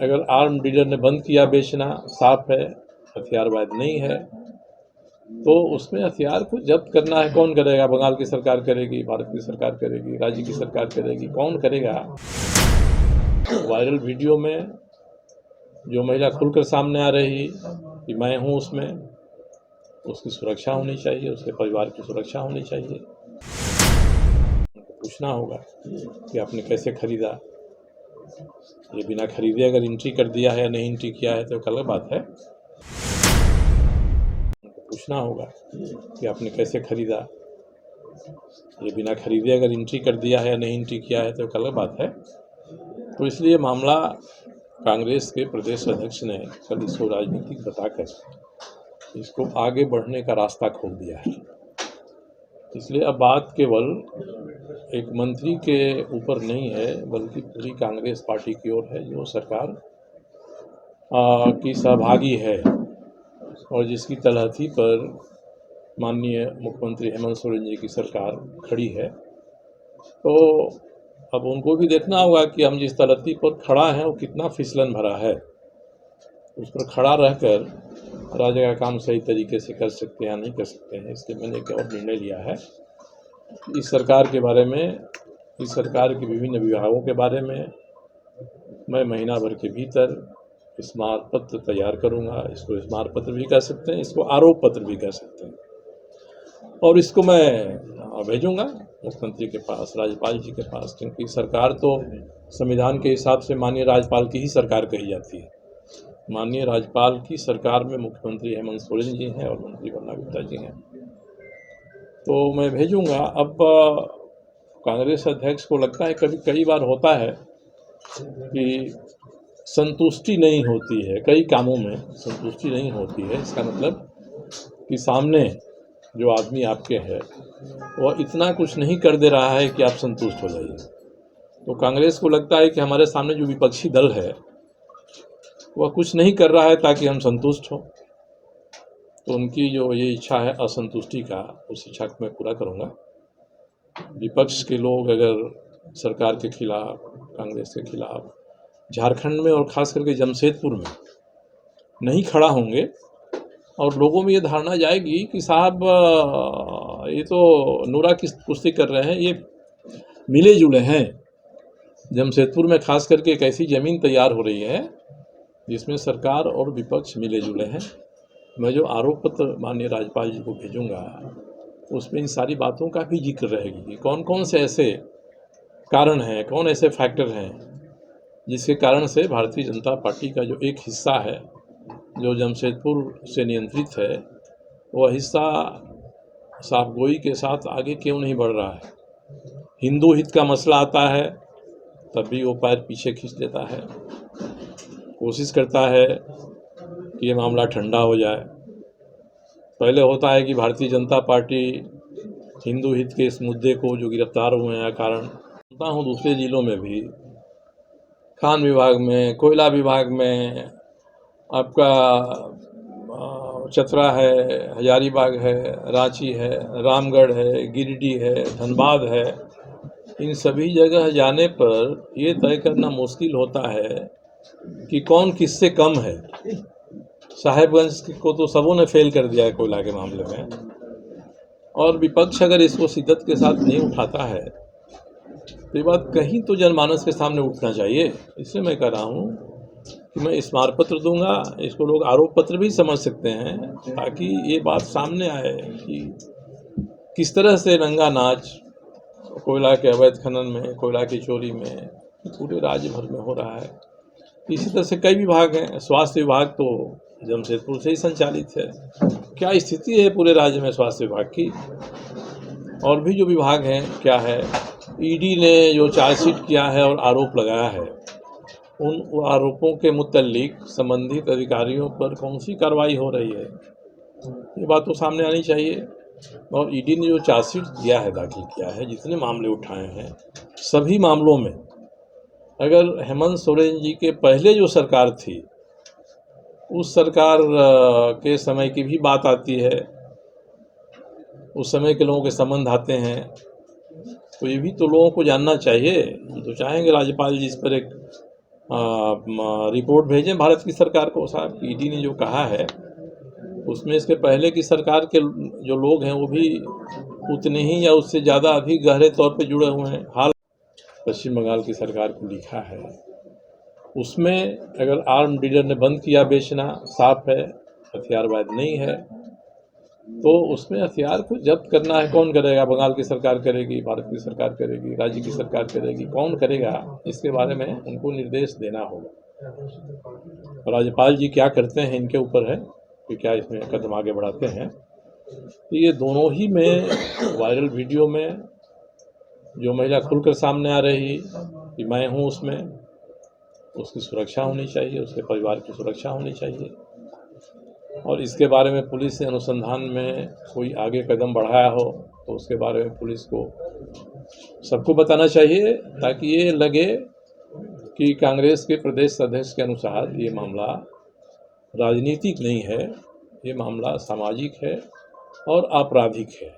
अगर arm dealer ने बंद किया बेचना, साफ है, हथियार वैध नहीं है, तो उसमें हथियार को जब्त करना है। कौन करेगा? बंगाल की सरकार करेगी, भारत की सरकार करेगी, राज्य की सरकार करेगी, कौन करेगा? वायरल वीडियो में जो महिला खुलकर सामने आ रही कि मैं हूं उसमें, उसकी सुरक्षा होनी चाहिए, उसके परिवार की सुरक्षा होनी चाहिए। पूछना होगा कि आपने कैसे खरीदा। ये बिना खरीदे अगर एंट्री कर दिया है या नहीं एंट्री किया है तो एक अलग बात है। पूछना होगा कि आपने कैसे खरीदा। ये बिना खरीदे अगर एंट्री कर दिया है या नहीं एंट्री किया है तो एक अलग बात है। तो इसलिए मामला कांग्रेस के प्रदेश अध्यक्ष ने कल इसको राजनीतिक बताकर इसको आगे बढ़ने का रास्ता खोल दिया है। इसलिए अब बात केवल एक मंत्री के ऊपर नहीं है, बल्कि पूरी कांग्रेस पार्टी की ओर है, जो सरकार की सहभागी है और जिसकी तलहटी पर माननीय मुख्यमंत्री हेमंत सोरेन जी की सरकार खड़ी है। तो अब उनको भी देखना होगा कि हम जिस तलहटी पर खड़ा है वो कितना फिसलन भरा है। उस पर खड़ा रहकर राज्य का काम सही तरीके से कर सकते हैं या नहीं कर सकते हैं। इसलिए मैंने एक और निर्णय लिया है कि इस सरकार के बारे में, इस सरकार के विभिन्न विभागों के बारे में मैं महीना भर के भीतर स्मारक पत्र तैयार करूंगा। इसको स्मारक पत्र भी कह सकते हैं, इसको आरोप पत्र भी कह सकते हैं, और इसको मैं भेजूंगा मुख्यमंत्री के पास, राज्यपाल जी के पास, क्योंकि सरकार तो संविधान के हिसाब से माननीय राज्यपाल की ही सरकार कही जाती है। माननीय राज्यपाल की सरकार में मुख्यमंत्री हेमंत सोरेन जी हैं और मंत्री बन्ना गुप्ता जी हैं, तो मैं भेजूंगा। अब कांग्रेस अध्यक्ष को लगता है, कभी कई बार होता है कि संतुष्टि नहीं होती है, कई कामों में संतुष्टि नहीं होती है। इसका मतलब कि सामने जो आदमी आपके है वह इतना कुछ नहीं कर दे रहा है कि आप संतुष्ट हो जाइए। तो कांग्रेस को लगता है कि हमारे सामने जो विपक्षी दल है वह कुछ नहीं कर रहा है ताकि हम संतुष्ट हों। तो उनकी जो ये इच्छा है असंतुष्टि का, उस इच्छा को मैं पूरा करूँगा। विपक्ष के लोग अगर सरकार के खिलाफ, कांग्रेस के खिलाफ झारखंड में और ख़ास करके जमशेदपुर में नहीं खड़ा होंगे और लोगों में ये धारणा जाएगी कि साहब ये तो नूरा की कुश्ती कर रहे हैं, ये मिले जुले हैं। जमशेदपुर में खास करके एक ऐसी ज़मीन तैयार हो रही है जिसमें सरकार और विपक्ष मिले जुले हैं। मैं जो आरोप पत्र माननीय राज्यपाल जी को भेजूंगा उसमें इन सारी बातों का भी जिक्र रहेगी कि कौन कौन से ऐसे कारण हैं, कौन ऐसे फैक्टर हैं जिसके कारण से भारतीय जनता पार्टी का जो एक हिस्सा है जो जमशेदपुर से नियंत्रित है, वह हिस्सा साफगोई के साथ आगे क्यों नहीं बढ़ रहा है। हिंदू हित का मसला आता है तब भी वो पैर पीछे खींच देता है, कोशिश करता है कि ये मामला ठंडा हो जाए। पहले होता है कि भारतीय जनता पार्टी हिंदू हित के इस मुद्दे को, जो गिरफ्तार हुए हैं कारण, सुनता हूँ दूसरे जिलों में भी, खान विभाग में, कोयला विभाग में, आपका चतरा है, हजारीबाग है, रांची है, रामगढ़ है, गिरिडीह है, धनबाद है, इन सभी जगह जाने पर ये तय करना मुश्किल होता है कि कौन किससे कम है। साहेबगंज को तो सबों ने फेल कर दिया है कोयला के मामले में, और विपक्ष अगर इसको शिद्दत के साथ नहीं उठाता है तो ये बात कहीं तो जनमानस के सामने उठना चाहिए। इसलिए मैं कह रहा हूँ कि मैं स्मारक पत्र दूंगा, इसको लोग आरोप पत्र भी समझ सकते हैं, ताकि ये बात सामने आए कि किस तरह से रंगा नाच कोयला के अवैध खनन में, कोयला की चोरी में पूरे राज्य भर में हो रहा है। इसी तरह से कई विभाग हैं, स्वास्थ्य विभाग तो जमशेदपुर से ही संचालित है। क्या स्थिति है पूरे राज्य में स्वास्थ्य विभाग की, और भी जो विभाग हैं क्या है। ईडी ने जो चार्जशीट किया है और आरोप लगाया है, उन आरोपों के मुतल्लिक संबंधित अधिकारियों पर कौन सी कार्रवाई हो रही है, ये बात तो सामने आनी चाहिए। और ईडी ने जो चार्जशीट दिया है, दाखिल किया है, जितने मामले उठाए हैं, सभी मामलों में अगर हेमंत सोरेन जी के पहले जो सरकार थी उस सरकार के समय की भी बात आती है, उस समय के लोगों के संबंध आते हैं, तो ये भी तो लोगों को जानना चाहिए। हम तो चाहेंगे राज्यपाल जी इस पर एक रिपोर्ट भेजें भारत की सरकार को। साहब ईडी ने जो कहा है उसमें इसके पहले की सरकार के जो लोग हैं वो भी उतने ही या उससे ज़्यादा अधिक गहरे तौर पे जुड़े हुए हैं। हाल पश्चिम बंगाल की सरकार को लिखा है, उसमें अगर आर्म डीलर ने बंद किया बेचना, साफ है, हथियार वैध नहीं है, तो उसमें हथियार को जब्त करना है। कौन करेगा? बंगाल की सरकार करेगी, भारत की सरकार करेगी, राज्य की सरकार करेगी, कौन करेगा? इसके बारे में उनको निर्देश देना होगा। राज्यपाल जी क्या करते हैं इनके ऊपर है कि क्या इसमें कदम आगे बढ़ाते हैं। तो ये दोनों ही में वायरल वीडियो में जो महिला खुलकर सामने आ रही कि मैं हूँ उसमें, उसकी सुरक्षा होनी चाहिए, उसके परिवार की सुरक्षा होनी चाहिए। और इसके बारे में पुलिस ने अनुसंधान में कोई आगे कदम बढ़ाया हो तो उसके बारे में पुलिस को सबको बताना चाहिए, ताकि ये लगे कि कांग्रेस के प्रदेश अध्यक्ष के अनुसार ये मामला राजनीतिक नहीं है, ये मामला सामाजिक है और आपराधिक है।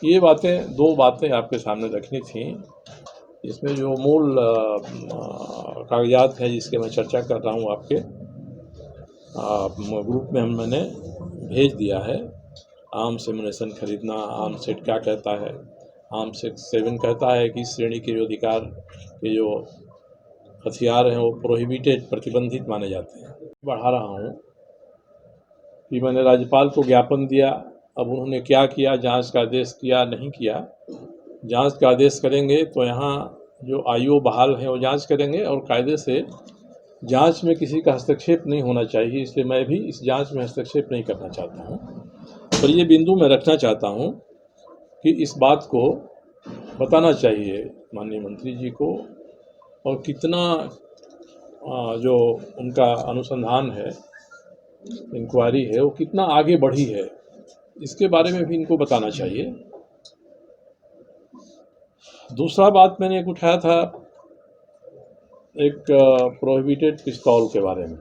ये बातें, दो बातें आपके सामने रखनी थी। इसमें जो मूल कागजात हैं जिसके मैं चर्चा कर रहा हूँ आपके ग्रुप में मैंने भेज दिया है। आर्म्स एमुनेशन खरीदना, आर्म्स एक्ट क्या कहता है? आर्म्स एक्ट 7 कहता है कि इस श्रेणी के जो अधिकार के जो हथियार हैं वो प्रोहिबिटेड, प्रतिबंधित माने जाते हैं। बढ़ा रहा हूँ कि मैंने राज्यपाल को ज्ञापन दिया, अब उन्होंने क्या किया, जांच का आदेश किया नहीं किया। जांच का आदेश करेंगे तो यहाँ जो आईओ बहाल हैं वो जांच करेंगे और कायदे से जांच में किसी का हस्तक्षेप नहीं होना चाहिए, इसलिए मैं भी इस जांच में हस्तक्षेप नहीं करना चाहता हूँ। पर ये बिंदु मैं रखना चाहता हूँ कि इस बात को बताना चाहिए माननीय मंत्री जी को, और कितना जो उनका अनुसंधान है, इंक्वायरी है, वो कितना आगे बढ़ी है, इसके बारे में भी इनको बताना चाहिए। दूसरा बात मैंने एक उठाया था, एक प्रोहिबिटेड पिस्तौल के बारे में,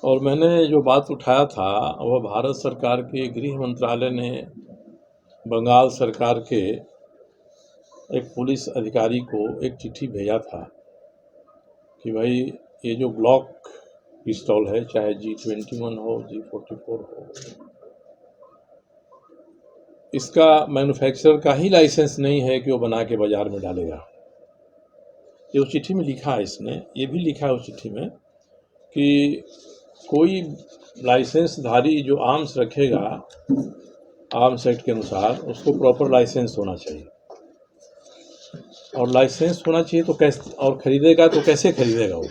और मैंने जो बात उठाया था वह भारत सरकार के गृह मंत्रालय ने बंगाल सरकार के एक पुलिस अधिकारी को एक चिट्ठी भेजा था कि भाई ये जो ग्लॉक पिस्तौल है, चाहे G21 हो, G44 हो, इसका मैन्युफैक्चरर का ही लाइसेंस नहीं है कि वो बना के बाज़ार में डालेगा। ये उस चिट्ठी में लिखा है, इसने ये भी लिखा है उस चिट्ठी में कि कोई लाइसेंसधारी जो आर्म्स रखेगा आर्म्स एक्ट के अनुसार, उसको प्रॉपर लाइसेंस होना चाहिए, और लाइसेंस होना चाहिए तो कैसे, और ख़रीदेगा तो कैसे खरीदेगा वो।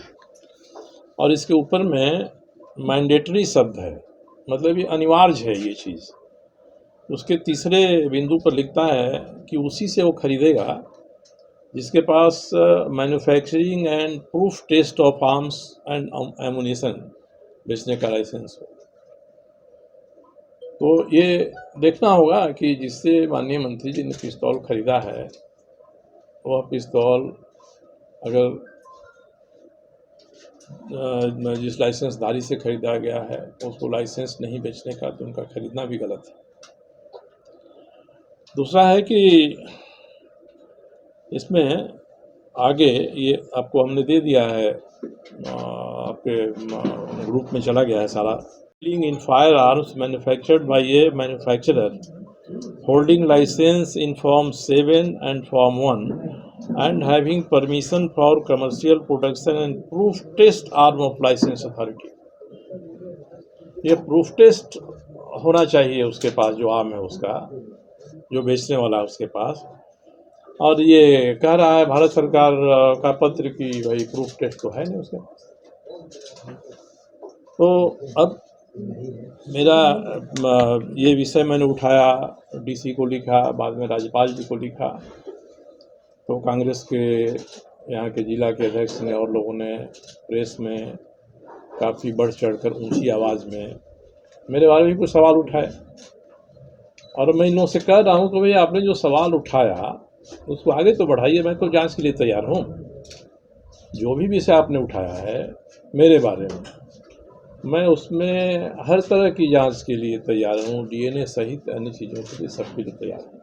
और इसके ऊपर में मैंडेटरी शब्द है, मतलब ये अनिवार्य है ये चीज़। उसके तीसरे बिंदु पर लिखता है कि उसी से वो खरीदेगा जिसके पास manufacturing and proof test of arms and ammunition बेचने का लाइसेंस हो। तो ये देखना होगा कि जिससे माननीय मंत्री जी ने पिस्तौल खरीदा है, वह पिस्तौल अगर जिस लाइसेंसधारी से खरीदा गया है उसको लाइसेंस नहीं बेचने का, तो उनका खरीदना भी गलत है। दूसरा है कि इसमें आगे ये आपको हमने दे दिया है, आपके ग्रुप में चला गया है सारा। Dealing in fire arms manufactured by A manufacturer holding license in Form 7 and Form 1 and having permission for commercial production and proof test arm of license authority। ये प्रूफ टेस्ट होना चाहिए उसके पास, जो आर्म है उसका, जो बेचने वाला है उसके पास। और ये कह रहा है भारत सरकार का पत्र कि भाई प्रूफ टेस्ट तो है नहीं उसके पास। तो अब मेरा ये विषय मैंने उठाया, डीसी को लिखा, बाद में राज्यपाल जी को लिखा, तो कांग्रेस के यहाँ के जिला के अध्यक्ष ने और लोगों ने प्रेस में काफ़ी बढ़ चढ़कर ऊंची आवाज़ में मेरे बारे में भी कुछ सवाल उठाए। और मैं इन लोगों से कह रहा हूँ कि भाई आपने जो सवाल उठाया उसको आगे तो बढ़ाइए, मैं तो जांच के लिए तैयार हूँ। जो भी विषय आपने उठाया है मेरे बारे में, मैं उसमें हर तरह की जांच के लिए तैयार हूँ, DNA सहित अन्य चीज़ों के लिए सबके लिए तैयार हूँ।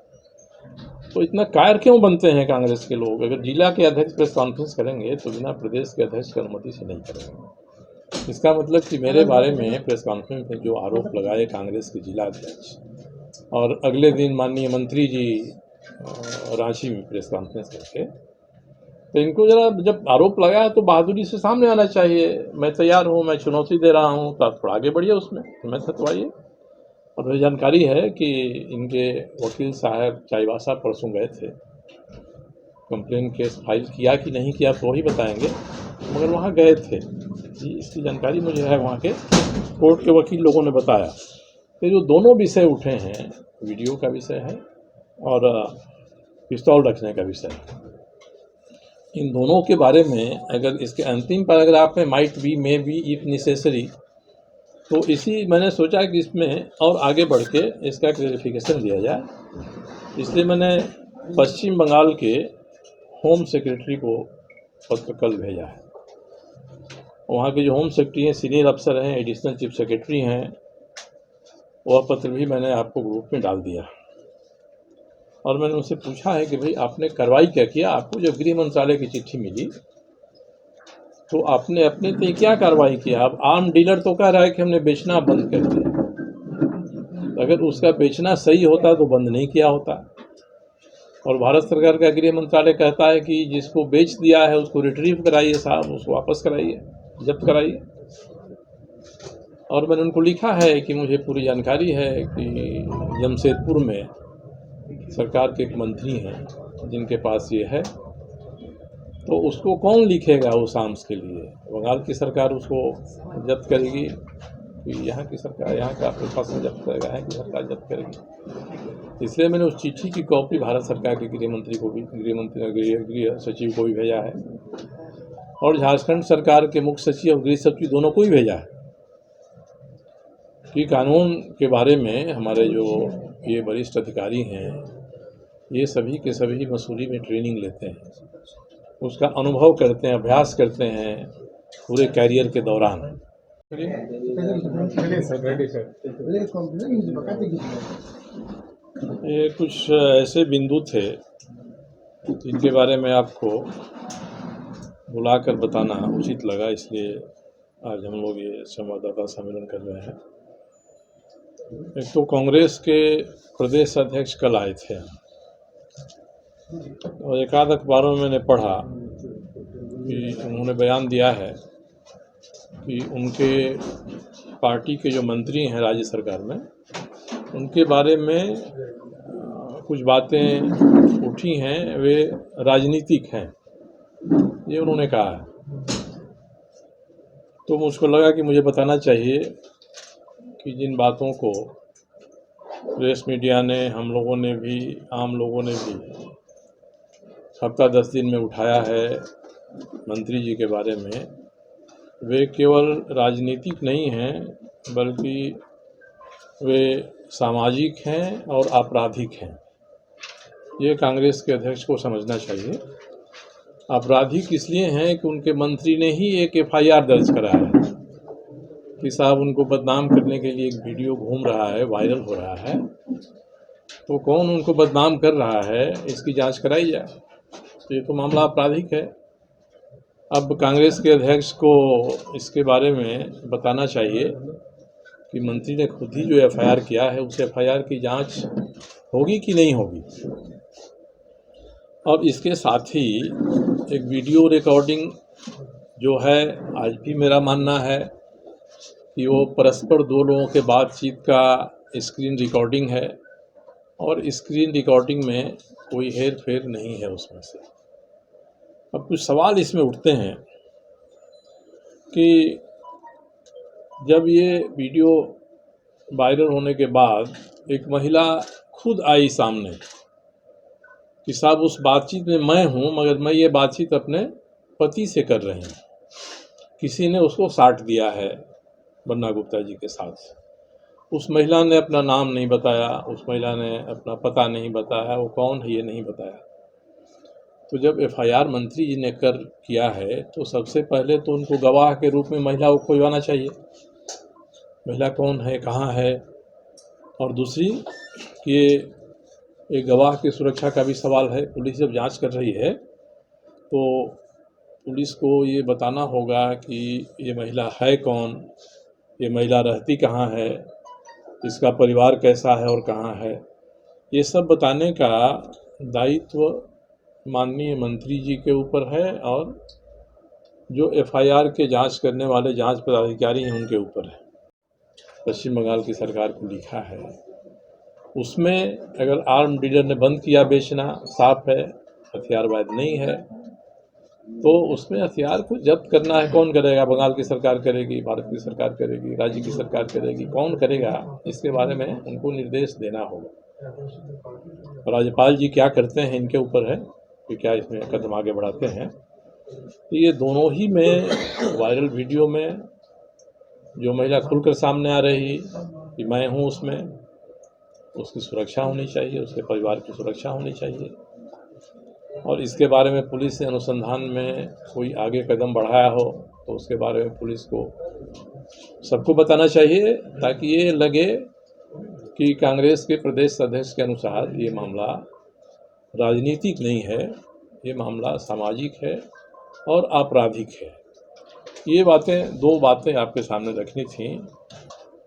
तो इतना कायर क्यों बनते हैं कांग्रेस के लोग? अगर जिला के अध्यक्ष प्रेस कॉन्फ्रेंस करेंगे तो बिना प्रदेश के अध्यक्ष की अनुमति से नहीं करेंगे। इसका मतलब कि मेरे बारे में प्रेस कॉन्फ्रेंस में जो आरोप लगाए कांग्रेस के जिला अध्यक्ष, और अगले दिन माननीय मंत्री जी रांची में प्रेस कॉन्फ्रेंस करके, तो इनको जरा जब आरोप लगाया तो बहादुरी से सामने आना चाहिए। मैं तैयार हूँ, मैं चुनौती दे रहा हूँ, तो आप थोड़ा आगे बढ़िए उसमें, मैं थतवाइए। और मुझे जानकारी है कि इनके वकील साहब चाईबासा परसों गए थे, कंप्लेन केस फाइल किया कि नहीं किया तो वही बताएंगे, मगर वहाँ गए थे जी, इसकी जानकारी मुझे है। वहाँ के कोर्ट के वकील लोगों ने बताया। तो जो दोनों विषय उठे हैं, वीडियो का विषय है और पिस्तौल रखने का विषय है, इन दोनों के बारे में अगर इसके अंतिम पैराग्राफ में might be, may be, if necessary, तो इसी मैंने सोचा कि इसमें और आगे बढ़ के इसका क्लैरिफिकेशन दिया जाए। इसलिए मैंने पश्चिम बंगाल के होम सेक्रेटरी को पत्र कल भेजा है। वहाँ के जो होम सेक्रेटरी हैं, सीनियर अफसर हैं, एडिशनल चीफ सेक्रेटरी हैं, वह पत्र भी मैंने आपको ग्रुप में डाल दिया। और मैंने उनसे पूछा है कि भाई आपने कार्रवाई क्या किया? आपको जब गृह मंत्रालय की चिट्ठी मिली तो आपने अपने पे क्या कार्रवाई किया? अब आर्म डीलर तो कह रहा है कि हमने बेचना बंद कर दिया। अगर उसका बेचना सही होता तो बंद नहीं किया होता। और भारत सरकार का गृह मंत्रालय कहता है कि जिसको बेच दिया है उसको रिट्रीव कराइए साहब, उसको वापस कराइए, जब्त कराइए। और मैंने उनको लिखा है कि मुझे पूरी जानकारी है कि जमशेदपुर में सरकार के एक मंत्री हैं जिनके पास ये है, तो उसको कौन लिखेगा उस आर्म्स के लिए? बंगाल की सरकार उसको जब्त करेगी कि यहाँ की सरकार, यहाँ का प्रशासन जब्त करेगा, यहाँ की सरकार जब्त करेगी? इसलिए मैंने उस चिट्ठी की कॉपी भारत सरकार के गृह मंत्री को भी, गृह सचिव को भी भेजा है, और झारखंड सरकार के मुख्य सचिव और गृह सचिव दोनों को ही भेजा है कि कानून के बारे में हमारे जो ये वरिष्ठ अधिकारी हैं, ये सभी के सभी मसूरी में ट्रेनिंग लेते हैं, उसका अनुभव करते हैं, अभ्यास करते हैं पूरे कैरियर के दौरान। ये कुछ ऐसे बिंदु थे जिनके बारे में आपको बुलाकर बताना उचित लगा, इसलिए आज हम लोग ये संवाददाता सम्मेलन कर रहे हैं। एक तो कांग्रेस के प्रदेश अध्यक्ष कल आए थे और एकाध अखबारों में मैंने पढ़ा कि उन्होंने बयान दिया है कि उनके पार्टी के जो मंत्री हैं राज्य सरकार में, उनके बारे में कुछ बातें उठी हैं, वे राजनीतिक हैं, ये उन्होंने कहा है। तो मुझको लगा कि मुझे बताना चाहिए कि जिन बातों को प्रेस मीडिया ने, हम लोगों ने भी, आम लोगों ने भी हफ्ता 10 दिन में उठाया है मंत्री जी के बारे में, वे केवल राजनीतिक नहीं हैं बल्कि वे सामाजिक हैं और आपराधिक हैं। ये कांग्रेस के अध्यक्ष को समझना चाहिए। आपराधिक इसलिए हैं कि उनके मंत्री ने ही एक FIR दर्ज कराया है कि साहब उनको बदनाम करने के लिए एक वीडियो घूम रहा है, वायरल हो रहा है, तो कौन उनको बदनाम कर रहा है इसकी जांच कराई जाए। तो ये तो मामला आपराधिक है। अब कांग्रेस के अध्यक्ष को इसके बारे में बताना चाहिए कि मंत्री ने खुद ही जो FIR किया है उस FIR की जांच होगी कि नहीं होगी। और इसके साथ ही एक वीडियो रिकॉर्डिंग जो है, आज भी मेरा मानना है कि वो परस्पर दो लोगों के बातचीत का स्क्रीन रिकॉर्डिंग है और स्क्रीन रिकॉर्डिंग में कोई हेर फेर नहीं है उसमें से। अब कुछ सवाल इसमें उठते हैं कि जब ये वीडियो वायरल होने के बाद एक महिला खुद आई सामने कि साहब उस बातचीत में मैं हूँ, मगर मैं ये बातचीत अपने पति से कर रही हूँ, किसी ने उसको साट दिया है बन्ना गुप्ता जी के साथ। उस महिला ने अपना नाम नहीं बताया, उस महिला ने अपना पता नहीं बताया, वो कौन है ये नहीं बताया। तो जब FIR मंत्री जी ने किया है तो सबसे पहले तो उनको गवाह के रूप में महिला को खोजवाना चाहिए, महिला कौन है, कहाँ है। और दूसरी कि एक गवाह की सुरक्षा का भी सवाल है। पुलिस जब जांच कर रही है तो पुलिस को ये बताना होगा कि ये महिला है कौन, ये महिला रहती कहाँ है, इसका परिवार कैसा है और कहाँ है। ये सब बताने का दायित्व माननीय मंत्री जी के ऊपर है और जो एफआईआर के जांच करने वाले जांच पदाधिकारी हैं उनके ऊपर है। पश्चिम बंगाल की सरकार को लिखा है, उसमें अगर आर्म डीलर ने बंद किया बेचना, साफ है, हथियार वैध नहीं है, तो उसमें हथियार को जब्त करना है। कौन करेगा? बंगाल की सरकार करेगी, भारत की सरकार करेगी, राज्य की सरकार करेगी, कौन करेगा? इसके बारे में उनको निर्देश देना होगा। राज्यपाल जी क्या करते हैं इनके ऊपर है कि क्या इसमें कदम आगे बढ़ाते हैं। तो ये दोनों ही में वायरल वीडियो में जो महिला खुलकर सामने आ रही कि मैं हूँ, उसमें उसकी सुरक्षा होनी चाहिए, उसके परिवार की सुरक्षा होनी चाहिए। और इसके बारे में पुलिस ने अनुसंधान में कोई आगे कदम बढ़ाया हो तो उसके बारे में पुलिस को सबको बताना चाहिए, ताकि ये लगे कि कांग्रेस के प्रदेश अध्यक्ष के अनुसार ये मामला राजनीतिक नहीं है, ये मामला सामाजिक है और आपराधिक है। ये बातें, दो बातें आपके सामने रखनी थी।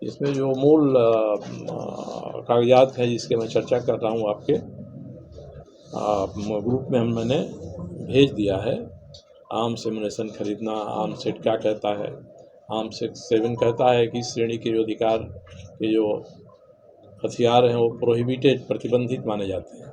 इसमें जो मूल कागजात हैं जिसके मैं चर्चा कर रहा हूँ आपके ग्रुप में मैंने भेज दिया है। आर्म्स एमुनेशन खरीदना, आर्म्स एक्ट क्या कहता है? आर्म्स एक्ट 7 कहता है कि इस श्रेणी के जो अधिकार के जो हथियार हैं वो प्रोहिबिटेड, प्रतिबंधित माने जाते हैं।